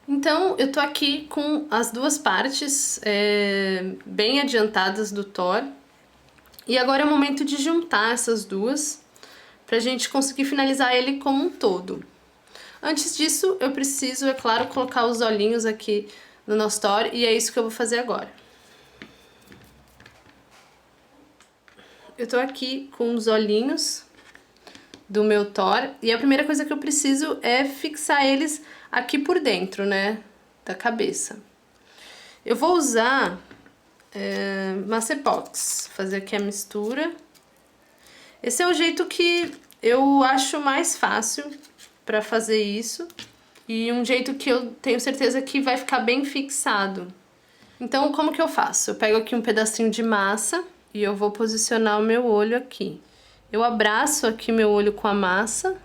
Então, eu tô aqui com as duas partes bem adiantadas do Thor. E agora é o momento de juntar essas duas pra gente conseguir finalizar ele como um todo. Antes disso, eu preciso, é claro, colocar os olhinhos aqui no nosso Thor e é isso que eu vou fazer agora. Eu tô aqui com os olhinhos do meu Thor e a primeira coisa que eu preciso é fixar eles aqui por dentro, né, da cabeça. Eu vou usar Massa Epox, fazer aqui a mistura. Esse é o jeito que eu acho mais fácil para fazer isso e um jeito que eu tenho certeza que vai ficar bem fixado. Então, como que eu faço? Eu pego aqui um pedacinho de massa e eu vou posicionar o meu olho aqui. Eu abraço aqui meu olho com a massa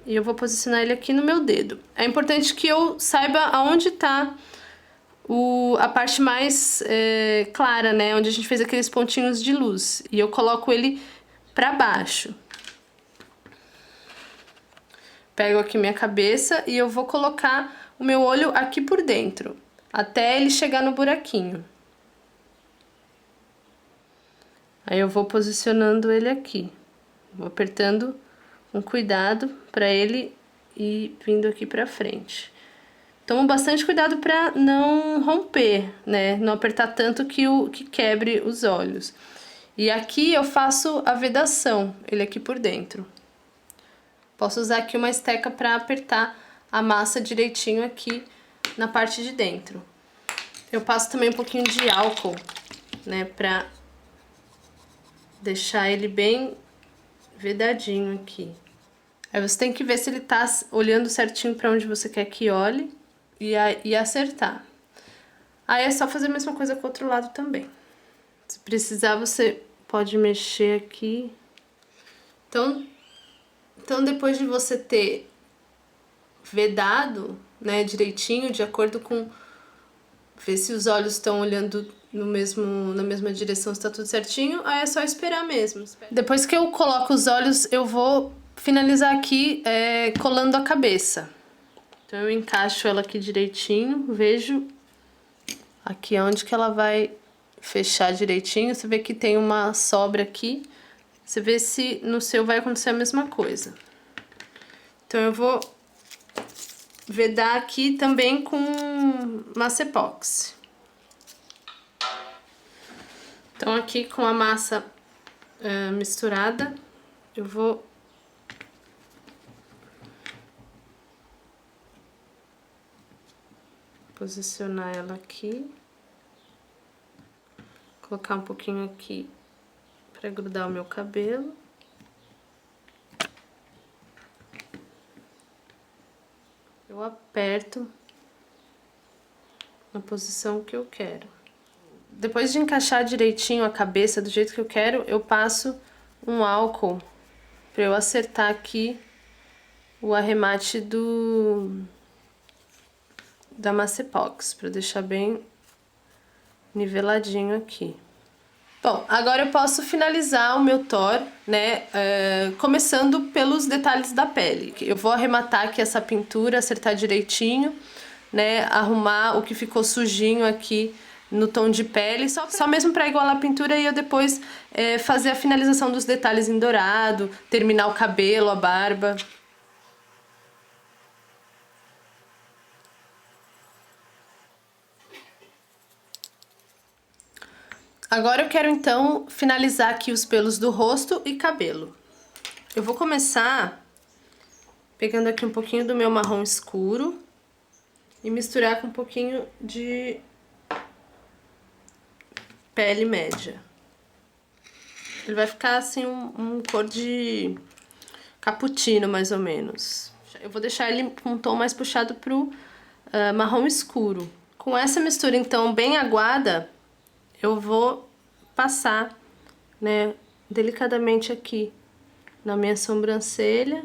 e eu vou posicionar ele aqui no meu dedo. É importante que eu saiba aonde está a parte mais clara, né? Onde a gente fez aqueles pontinhos de luz. E eu coloco ele pra baixo. Pego aqui minha cabeça e eu vou colocar o meu olho aqui por dentro, até ele chegar no buraquinho. Aí eu vou posicionando ele aqui. Vou apertando com cuidado pra ele ir vindo aqui pra frente. Tomo bastante cuidado para não romper, né? Não apertar tanto que quebre os olhos. E aqui eu faço a vedação, ele aqui por dentro. Posso usar aqui uma esteca para apertar a massa direitinho aqui na parte de dentro. Eu passo também um pouquinho de álcool, né? Para deixar ele bem vedadinho aqui. Aí você tem que ver se ele tá olhando certinho para onde você quer que olhe. E acertar. Aí é só fazer a mesma coisa com o outro lado também. Se precisar, você pode mexer aqui. Então depois de você ter vedado, né, direitinho, de acordo com... Ver se os olhos estão olhando na mesma direção, se tá tudo certinho, aí é só esperar mesmo. Depois que eu coloco os olhos, eu vou finalizar aqui colando a cabeça. Então eu encaixo ela aqui direitinho, vejo aqui onde que ela vai fechar direitinho. Você vê que tem uma sobra aqui, você vê se no seu vai acontecer a mesma coisa. Então eu vou vedar aqui também com massa epóxi. Então aqui com a massa misturada, eu vou posicionar ela aqui, colocar um pouquinho aqui para grudar o meu cabelo. Eu aperto na posição que eu quero. Depois de encaixar direitinho a cabeça do jeito que eu quero, eu passo um álcool para eu acertar aqui o arremate da massa epóxi, para deixar bem niveladinho aqui. Bom, agora eu posso finalizar o meu Thor, né, começando pelos detalhes da pele. Eu vou arrematar aqui essa pintura, acertar direitinho, né, arrumar o que ficou sujinho aqui no tom de pele, só mesmo para igualar a pintura e eu depois fazer a finalização dos detalhes em dourado, terminar o cabelo, a barba. Agora eu quero então finalizar aqui os pelos do rosto e cabelo. Eu vou começar pegando aqui um pouquinho do meu marrom escuro e misturar com um pouquinho de pele média. Ele vai ficar assim um cor de cappuccino, mais ou menos. Eu vou deixar ele com um tom mais puxado pro marrom escuro. Com essa mistura então bem aguada, eu vou passar, né, delicadamente aqui na minha sobrancelha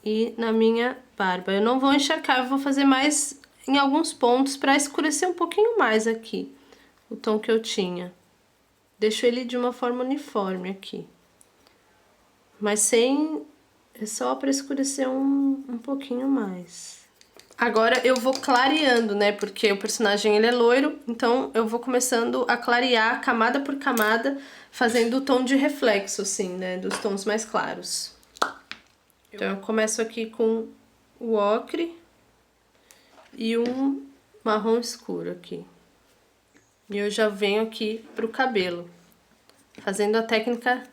e na minha barba. Eu não vou encharcar, eu vou fazer mais em alguns pontos para escurecer um pouquinho mais aqui o tom que eu tinha. Deixo ele de uma forma uniforme aqui, mas sem É só para escurecer um pouquinho mais. Agora eu vou clareando, né? Porque o personagem ele é loiro, então eu vou começando a clarear camada por camada, fazendo o tom de reflexo, assim, né? Dos tons mais claros. Então eu começo aqui com o ocre e um marrom escuro aqui. E eu já venho aqui pro cabelo, fazendo a técnica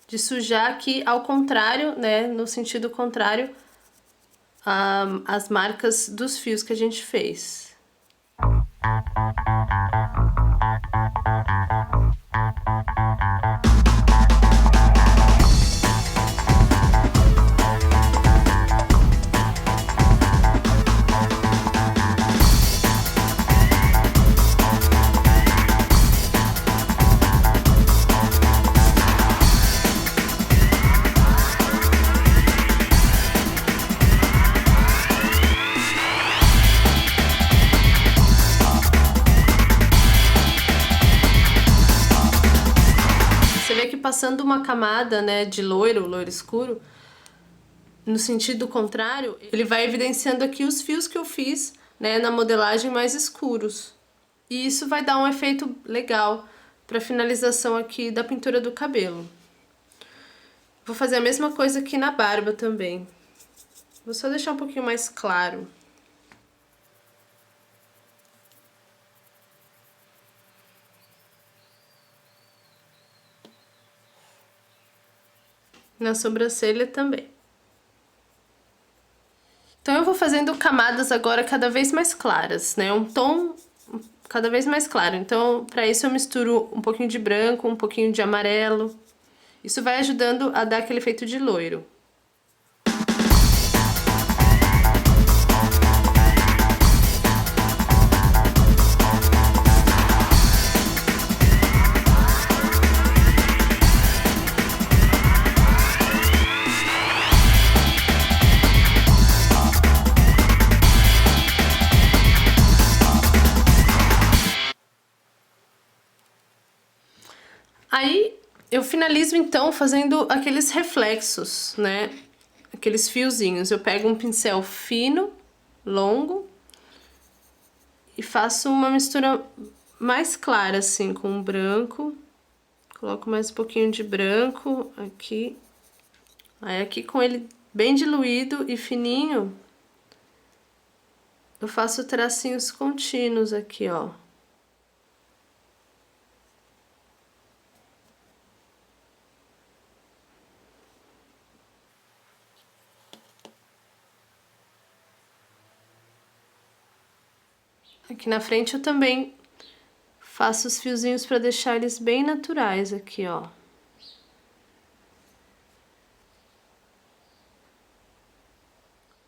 de sujar aqui ao contrário, né? No sentido contrário as marcas dos fios que a gente fez. Passando uma camada, né, de loiro escuro, no sentido contrário, ele vai evidenciando aqui os fios que eu fiz, né, na modelagem mais escuros. E isso vai dar um efeito legal para finalização aqui da pintura do cabelo. Vou fazer a mesma coisa aqui na barba também. Vou só deixar um pouquinho mais claro. Na sobrancelha também. Então eu vou fazendo camadas agora cada vez mais claras, né? Um tom cada vez mais claro. Então, para isso eu misturo um pouquinho de branco, um pouquinho de amarelo. Isso vai ajudando a dar aquele efeito de loiro. Aí eu finalizo então fazendo aqueles reflexos, né? Aqueles fiozinhos. Eu pego um pincel fino, longo, e faço uma mistura mais clara assim com o branco. Coloco mais um pouquinho de branco aqui. Aí aqui com ele bem diluído e fininho, eu faço tracinhos contínuos aqui, ó. Aqui na frente eu também faço os fiozinhos para deixar eles bem naturais aqui, ó.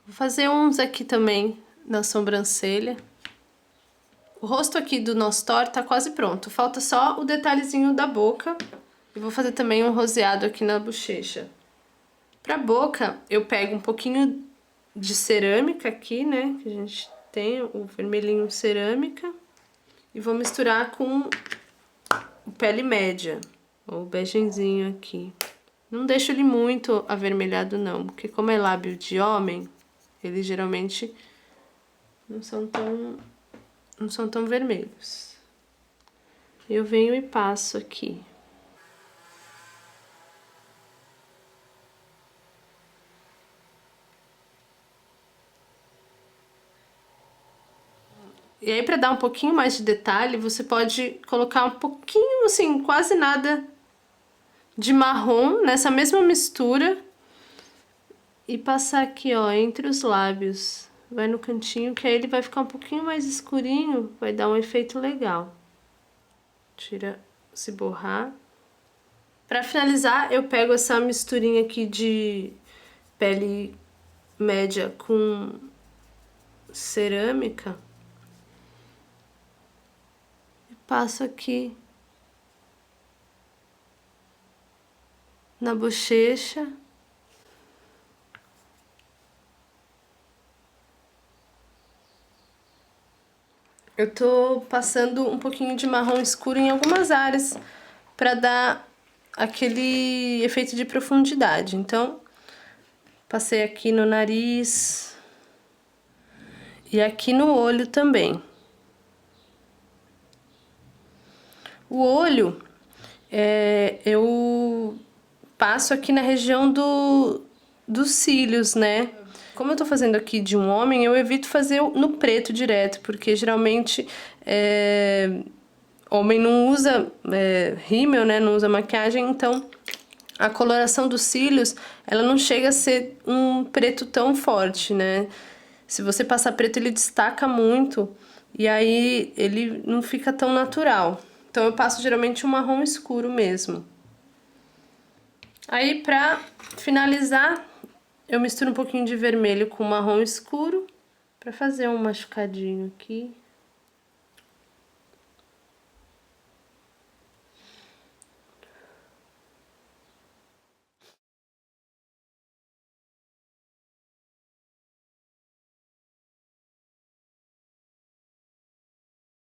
Vou fazer uns aqui também na sobrancelha. O rosto aqui do nosso Thor tá quase pronto. Falta só o detalhezinho da boca. E vou fazer também um roseado aqui na bochecha. Pra boca, eu pego um pouquinho de cerâmica aqui, né? Que a gente tem o vermelhinho cerâmica. E vou misturar com o pele média, ou o begenzinho aqui. Não deixo ele muito avermelhado não, porque como é lábio de homem, eles geralmente não são tão vermelhos. Eu venho e passo aqui. E aí, pra dar um pouquinho mais de detalhe, você pode colocar um pouquinho, assim, quase nada de marrom nessa mesma mistura e passar aqui, ó, entre os lábios. Vai no cantinho, que aí ele vai ficar um pouquinho mais escurinho, vai dar um efeito legal. Tira, se borrar. Pra finalizar, eu pego essa misturinha aqui de pele média com cerâmica. Passo aqui na bochecha. Eu tô passando um pouquinho de marrom escuro em algumas áreas para dar aquele efeito de profundidade. Então, Passei aqui no nariz e aqui no olho também. O olho, eu passo aqui na região dos cílios, né? Como eu tô fazendo aqui de um homem, eu evito fazer no preto direto, porque geralmente homem não usa rímel, né? Não usa maquiagem, então a coloração dos cílios, ela não chega a ser um preto tão forte, né? Se você passar preto, ele destaca muito e aí ele não fica tão natural. Então eu passo geralmente um marrom escuro mesmo. Aí pra finalizar, eu misturo um pouquinho de vermelho com marrom escuro pra fazer um machucadinho aqui.